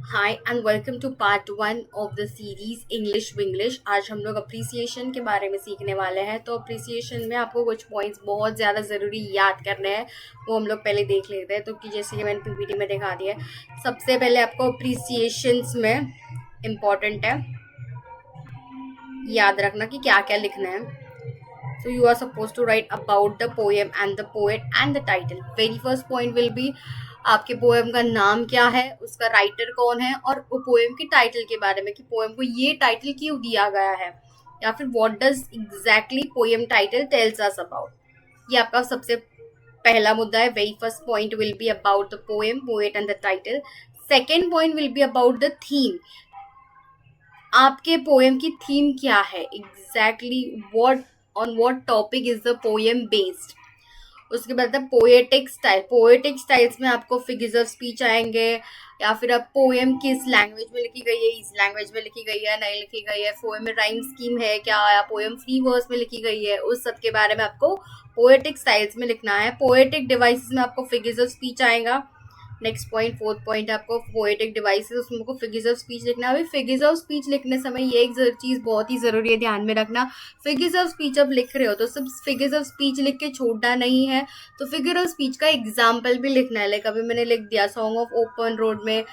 Hi and welcome to part one of the series English Vinglish. आज हम लोग अप्रिसिएशन के बारे में सीखने वाले हैं। तो अप्रिसिएशन में आपको कुछ पॉइंट्स बहुत ज़्यादा ज़रूरी याद करने हैं, वो हम लोग पहले देख लेते हैं। तो कि जैसे कि मैंने पीपीटी में दिखा दिया है, सबसे पहले आपको अप्रिसिएशंस में इम्पॉर्टेंट है याद रखना कि क्या क्या लिखना है। So you are supposed to write about the poem and the poet and the title. Very first point will be आपके पोएम का नाम क्या है, उसका राइटर कौन है, और वो पोएम की टाइटल के बारे में कि पोएम को ये टाइटल क्यों दिया गया है, या फिर what does exactly poem title tells us about. ये आपका सबसे पहला मुद्दा है। Very first point will be about the poem, poet and the title. Second point will be about the theme. आपके पोएम की थीम क्या है, exactly what on what topic is the poem based. उसके बाद है पोएटिक स्टाइल। पोएटिक स्टाइल्स में आपको figures of speech आएंगे, या फिर आप पोएम किस लैंग्वेज में लिखी गई है, इस लैंग्वेज में लिखी गई है, नहीं लिखी गई है, पोएम में राइम स्कीम है क्या, या पोएम फ्री वर्स में लिखी गई है, उस सब के बारे में आपको पोएटिक स्टाइल्स में लिखना है। पोएटिक डिवाइसेस में आपको फिगर्स ऑफ स्पीच आएगा। नेक्स्ट पॉइंट, फोर्थ पॉइंट, आपको पोएटिक डिवाइसेस, उसमें आपको फिगर्स ऑफ स्पीच लिखना है। अभी फिगर्स ऑफ स्पीच लिखने समय ये एक चीज़ बहुत ही ज़रूरी है, ध्यान में रखना। फिगर्स ऑफ स्पीच आप लिख रहे हो तो सब फिगर्स ऑफ स्पीच लिख के छोड़ना नहीं है, तो फिगर ऑफ स्पीच का एग्जाम्पल भी लिखना है। लाइक अभी मैंने लिख दिया सॉन्ग ऑफ ओपन रोड में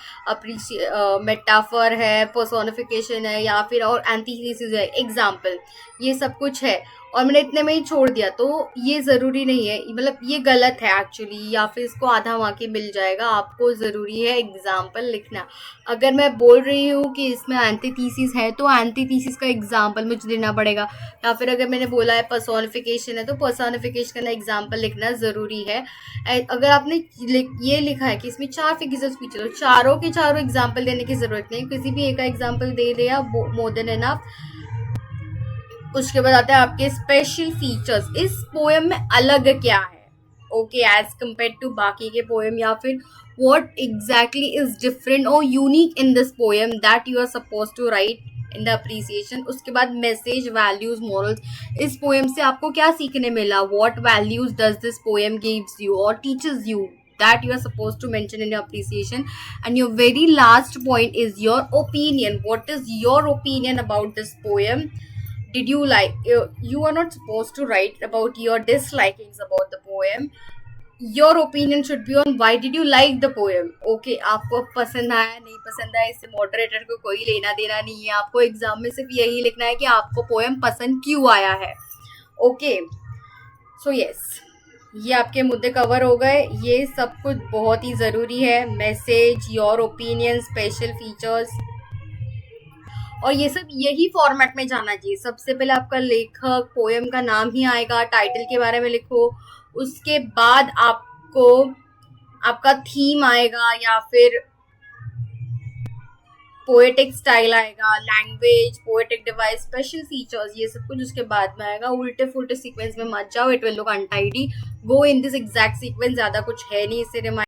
मेटाफर है, पर्सोनिफिकेशन है, या फिर और एंटीथेसिस है, एग्जाम्पल, ये सब कुछ है, और मैंने इतने में ही छोड़ दिया। तो ये ज़रूरी नहीं है, मतलब ये गलत है एक्चुअली, या फिर इसको आधा मार्क मिल जाएगा। आपको ज़रूरी है एग्जाम्पल लिखना। अगर मैं बोल रही हूँ कि इसमें एंटीथीसिस है तो एंटीथीसिस का एग्जाम्पल मुझे देना पड़ेगा, या फिर अगर मैंने बोला है पर्सोनिफिकेशन है तो पर्सोनिफिकेशन का एग्जाम्पल लिखना ज़रूरी है। अगर आपने ये लिखा है कि इसमें 4 फिगर्स ऑफ स्पीच है तो चारों के चारों एग्जाम्पल देने की ज़रूरत नहीं, किसी भी एक का एग्जाम्पल दे दिया, मोर देन एनफ। उसके बाद आता है आपके स्पेशल फीचर्स। इस पोएम में अलग क्या है, ओके, एज कम्पेयर टू बाकी के पोएम, या फिर व्हाट एग्जैक्टली इज डिफरेंट और unique in this poem that you are suppose to write in the appreciation. उसके बाद मैसेज, वैल्यूज, मॉरल्स। इस पोएम से आपको क्या सीखने मिला, what values does this poem gives you और teaches you, that you are supposed to mention in your appreciation. And your very last point is your opinion. What is your opinion about this poem? Did you like, you are not supposed to write about your dislikings about the poem. Your opinion should be on why did you like the poem. Okay, आपको पसंद आया नहीं पसंद आया, इससे moderator को कोई लेना देना नहीं है। आपको एग्जाम में सिर्फ यही लिखना है कि आपको पोएम पसंद क्यों आया है। ओके, सो यस, ये आपके मुद्दे कवर हो गए। ये सब कुछ बहुत ही ज़रूरी है, message, your opinion, special features, और ये सब यही फॉर्मेट में जाना चाहिए। सबसे पहले आपका लेखक, पोएम का नाम ही आएगा, टाइटल के बारे में लिखो। उसके बाद आपको आपका थीम आएगा, या फिर पोएटिक स्टाइल आएगा, language, poetic device, special features, ये सब कुछ उसके बाद में आएगा। उल्टे फुल्टे सीक्वेंस में मत जाओ, it will look untidy. Go in this exact sequence, ज़्यादा कुछ है नहीं, इससे